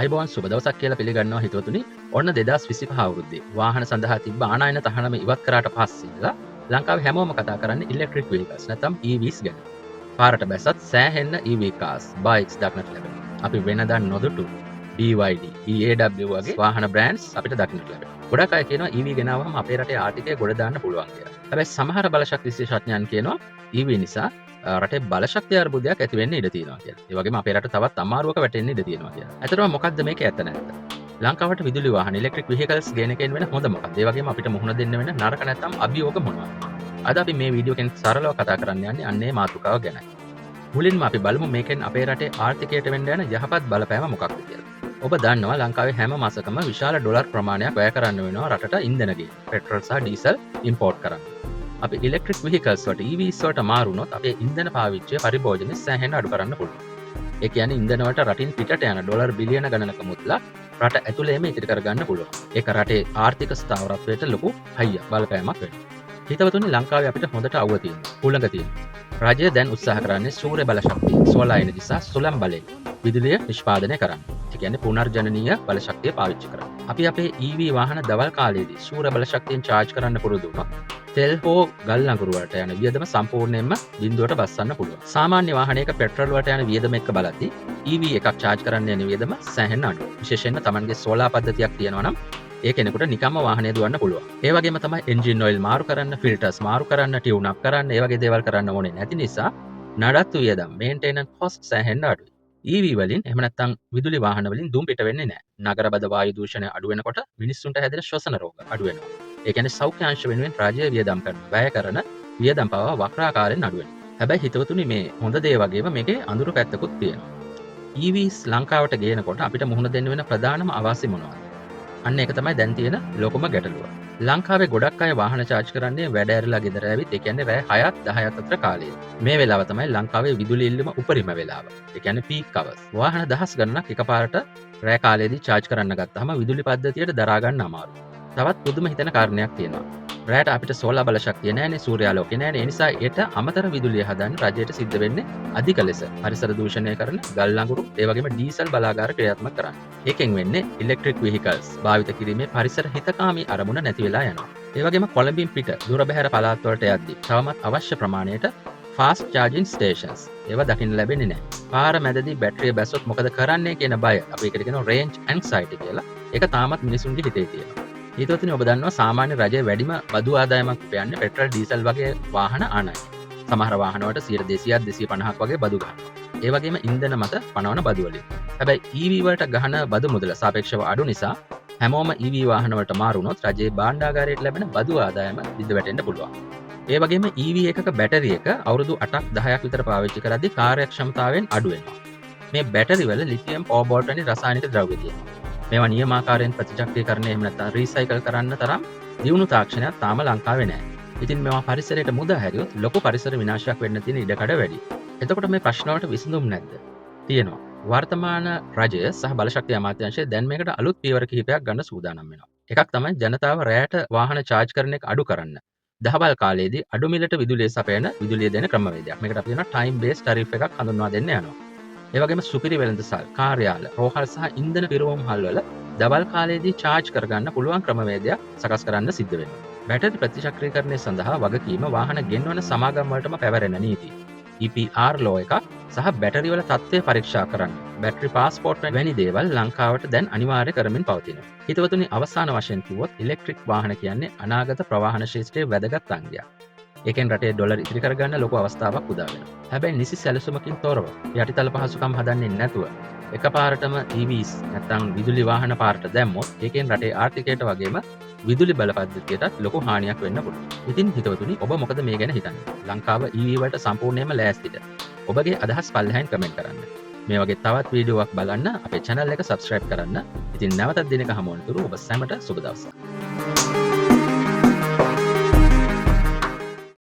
අයිබෝන් සුබ දවසක් කියලා පිළිගන්නවා හිතවතුනි. ඔන්න 2025 අවුරුද්දේ වාහන සඳහා තිබ්බ ආනයන තහනම ඉවත් කරාට පස්සේ ඉඳලා ලංකාවේ හැමෝම කතා කරන්නේ ඉලෙක්ට්‍රික් වීකල්ස් නැත්නම් EVs ගැන. පාරට බැස්සත් සෑහෙන්න EV cars, bikes දක්නට ලැබෙනවා. අපි වෙනදා නොදුටු BYD, EAW වගේ වාහන බ්‍රෑන්ඩ්ස් අපිට දක්නට ලැබෙනවා. ගොඩක් අය කියනවා EV ගෙනාවම අපේ රටේ ආර්ථිකය ගොඩ දාන්න පුළුවන් කියලා. හැබැයි සමහර බලශක්ති විශේෂඥයන් කියනවා EV නිසා රටේ බලශක්ති අර්බුදයක් ඇති වෙන්න ඉඩ තියෙනවා කියලා. ඒ වගේම අපේ රට තවත් අමාරුවක වැටෙන්න ඉඩ තියෙනවා කියලා. ඇත්තටම මොකද්ද මේකේ ඇත්ත නැත්ත? ලංකාවට විදුලි වාහන ඉලෙක්ට්‍රික් vehicles ගේන එකෙන් වෙන හොඳ මොකක්ද? ඒ වගේම අපිට මුහුණ දෙන්න වෙන නරක නැත්නම් අභියෝග මොනවද? අද අපි මේ වීඩියෝ එකෙන් සරලව කතා කරන්න යන්නේ අන්නේ මාතෘකාව ගැනයි. මුලින්ම අපි බලමු මේකෙන් අපේ රටේ ආර්ථිකයට වෙන්න යන යහපත් බලපෑම මොකක්ද කියලා. ඔබ දන්නවා ලංකාවේ හැම මාසකම විශාල ඩොලර් ප්‍රමාණයක් වැය කරන්න වෙනවා රටට ඉන්ධන ගේ, පෙට්‍රල් සහ ඩීසල් ඉම්පෝර්ට් කරන්න. අපි ඉලෙක්ට්‍රික් vehicles වලට EVs වලට මාරුනොත් අපේ ඉන්ධන පාවිච්චිය පරිභෝජනය සෑහෙන්න අඩු කරන්න පුළුවන්. ඒ කියන්නේ ඉන්ධන වලට රටින් පිටට යන ඩොලර් බිලියන ගණනක මුදලක් රට ඇතුළේම ඉතිරි කරගන්න පුළුවන්. ඒක රටේ ආර්ථික ස්ථාවරත්වයට ලොකු හයියක් බලපෑමක් වෙනවා. හිතවතුනි ලංකාවේ අපිට හොඳට අවුව තියෙනවා. හුළඟ තියෙනවා. රජය දැන් උත්සාහ කරන්නේ සූර්ය බලශක්තිය, සෝලාර් එනර්ජි සහ සුළං බලයෙන් විදුලිය නිෂ්පාදනය කරන්න. ඒ කියන්නේ පුනර්ජනනීය බලශක්තිය පාවිච්චි කරන්න. අපි අපේ EV වාහන දවල් කාලයේදී සූර්ය බලශක්තියෙන් charge කරන්න පුරුදු වුණා. තෙල් හෝ ගල් අඟුරු වලට යන වියදම සම්පූර්ණයෙන්ම බිඳුවට බස්සන්න පුළුවන්. සාමාන්‍ය වාහනයක පෙට්‍රල් වලට යන වියදම එක්ක බලද්දී EV එකක් charge කරන්න යන වියදම සෑහෙන්න අඩුයි. විශේෂයෙන්ම Tamanගේ සෝලාර් පද්ධතියක් තියෙනවා නම් ඒ කෙනෙකුට නිකම්ම වාහනය දුවන්න පුළුවන්. ඒ වගේම තමයි එන්ජින් ඔයිල් මාරු කරන්න, ෆිල්ටර්ස් මාරු කරන්න, ටියුන් අප් කරන්න, ඒ වගේ දේවල් කරන්න ඕනේ නැති නිසා නඩත්තු වියදම්, මේන්ටේනන්ස් කොස්ට් සෑහෙන්න අඩුයි. EV වලින් එහෙම නැත්නම් විදුලි වාහන වලින් දුම් පිට වෙන්නේ නැහැ. නගරබද වායු දූෂණය අඩු වෙනකොට මිනිස්සුන්ට හැදෙන ශ්වසන රෝග අඩු වෙනවා. ඒ කියන්නේ සෞඛ්‍ය අංශ වෙනුවෙන් රාජ්‍ය වියදම් කරන, වැය කරන වියදම් පවා වක්‍රාකාරයෙන් අඩු වෙනවා. හැබැයි හිතවතුනි මේ හොඳ දේ වගේම මේකේ අඳුරු පැත්තකුත් තියෙනවා. EVs ලංකාවට ගේනකොට අපිට මුහුණ දෙන්න වෙන ප්‍රධානම අවාසි මොනවද? අන්න ඒක තමයි දැන් තියෙන ලොකුම ගැටලුව. ලංකාවේ ගොඩක් අය වාහන charge කරන්නේ වැඩ ඇරලා ගෙදර ඇවිත් ඒ කියන්නේ රෑ 6ත් 10ත් අතර කාලයේ. මේ වෙලාව තමයි ලංකාවේ විදුලි ඉල්ලුම උපරිම වෙලාව. ඒ කියන්නේ peak hours. වාහන දහස් ගණනක් එකපාරට රෑ කාලයේදී charge කරන්න ගත්තාම විදුලි පද්ධතියට දරා ගන්න අමාරුයි. තවත් පුදුම හිතෙන කාරණයක් තියෙනවා. රෑට අපිට සෝලාර් බලශක්තිය නැහැනේ, සූර්යාලෝකය නැහැනේ. ඒ නිසා ඒට අමතර විදුලිය හදන්න රජයට සිද්ධ වෙන්නේ අධික ලෙස පරිසර දූෂණය කරන ගල් අඟුරු, ඒ වගේම ඩීසල් බලාගාර ක්‍රියාත්මක කරන්න. ඒකෙන් වෙන්නේ ඉලෙක්ට්‍රික් vehicles භාවිත කිරීමේ පරිසර හිතකාමී අරමුණ නැති වෙලා යනවා. ඒ වගේම කොළඹින් පිට දුර බැහැර පළාත් වලට යද්දී තවමත් අවශ්‍ය ප්‍රමාණයට fast charging stations ඒවා දකින්න ලැබෙන්නේ නැහැ. පාර මැදදී බැටරිය බැස්සොත් මොකද කරන්නේ කියන බය, අපි ඒකට කියනවා range anxiety කියලා. ඒක තාමත් මිනිසුන්ගේ හිතේ තියෙනවා. හිතවතුනි ඔබ දන්නවා සාමාන්‍ය රජයේ වැඩිම බදු ආදායමක් උපයන්නේ පෙට්‍රල් ඩීසල් වගේ වාහන ආනයන. සමහර වාහන වලට 200ක් 250ක් වගේ බදු ගන්නවා. ඒ වගේම ඉන්ධන මත පනවන බදු වලින්. හැබැයි EV වලට ගහන බදු මුදල සාපේක්ෂව අඩු නිසා හැමෝම EV වාහන වලට මාරු වුණොත් රජයේ භාණ්ඩාගාරයට ලැබෙන බදු ආදායම බිඳ වැටෙන්න පුළුවන්. ඒ වගේම EV එකක බැටරි එක අවුරුදු 8ක් 10ක් විතර පාවිච්චි කරද්දී කාර්යක්ෂමතාවයෙන් අඩු වෙනවා. මේ බැටරි වල ලිතියම් කෝබෝල්ට් වැනි රසායනික ද්‍රව්‍ය තියෙනවා. මේවා නියමාකාරයෙන් ප්‍රතිචක්‍රීකරණය එහෙම නැත්නම් රීසයිකල් කරන්න තරම් දියුණු තාක්ෂණයක් තාම ලංකාවේ නැහැ. ඉතින් මේවා පරිසරයට මුදා හැරියොත් ලොකු පරිසර විනාශයක් වෙන්න තියෙන ඉඩකඩ වැඩි. එතකොට මේ ප්‍රශ්න වලට විසඳුම් නැද්ද? තියෙනවා. වර්තමාන රජය සහ බලශක්ති අමාත්‍යාංශය දැන් මේකට අලුත් පියවර කිහිපයක් ගන්න සූදානම් වෙනවා. එකක් තමයි ජනතාව රැයට වාහන charge කරන එක අඩු කරන්න. දහවල් කාලයේදී අඩු මිලට විදුලිය සපයන විදුලිය දෙන ක්‍රමවේදයක්. මේකට අපි කියනවා time based tariff එකක් හඳුන්වා දෙන්න යනවා. ඒ වගේම සුපිරි වෙළඳසල්, කාර්යාල, රෝහල් සහ ඉන්ධන පිරවුම්හල් වල දවල් කාලයේදී charge කරගන්න පුළුවන් ක්‍රමවේදයක් සකස් කරන්න සිද්ධ වෙනවා. බැටරි ප්‍රතිචක්‍රීකරණය සඳහා වගකීම වාහන ගෙන්වන සමාගම් වලටම පැවරෙන නීති. EPR law එකක් සහ බැටරි වල තත්ත්වය පරීක්ෂා කරන්න. බැටරි පාස්පෝර්ට් වැනි දේවල් ලංකාවට දැන් අනිවාර්ය කරමින් පවතිනවා. හිතවතුනි අවසාන වශයෙන් කිව්වොත් ඉලෙක්ට්‍රික් වාහන කියන්නේ අනාගත ප්‍රවාහන ශිෂ්ටයේ වැදගත් අංගයක්. ඒකෙන් රටේ ඩොලර් ඉතිරි කරගන්න ලොකු අවස්ථාවක් උදා වෙනවා. හැබැයි නිසි සැලසුමකින් තොරව යටිතල පහසුකම් හදන්නේ නැතුව එකපාරටම EVs නැත්නම් විදුලි වාහන පාරට දැම්මොත් ඒකෙන් රටේ ආර්ථිකයට වගේම විදුලි බල පද්ධතියටත් ලොකු හානියක් වෙන්න පුළුවන්. ඉතින් හිතවතුනි ඔබ මොකද මේ ගැන හිතන්නේ? ලංකාව EV වලට සම්පූර්ණයෙන්ම ලෑස්තිද? ඔබගේ අදහස් පල්ලෙහායින් කමෙන්ට් කරන්න. මේ වගේ තවත් වීඩියෝවක් බලන්න අපේ channel එක subscribe කරන්න. ඉතින් නැවතත් දිනක හමු වනතුරු ඔබ සැමට සුබ දවසක්.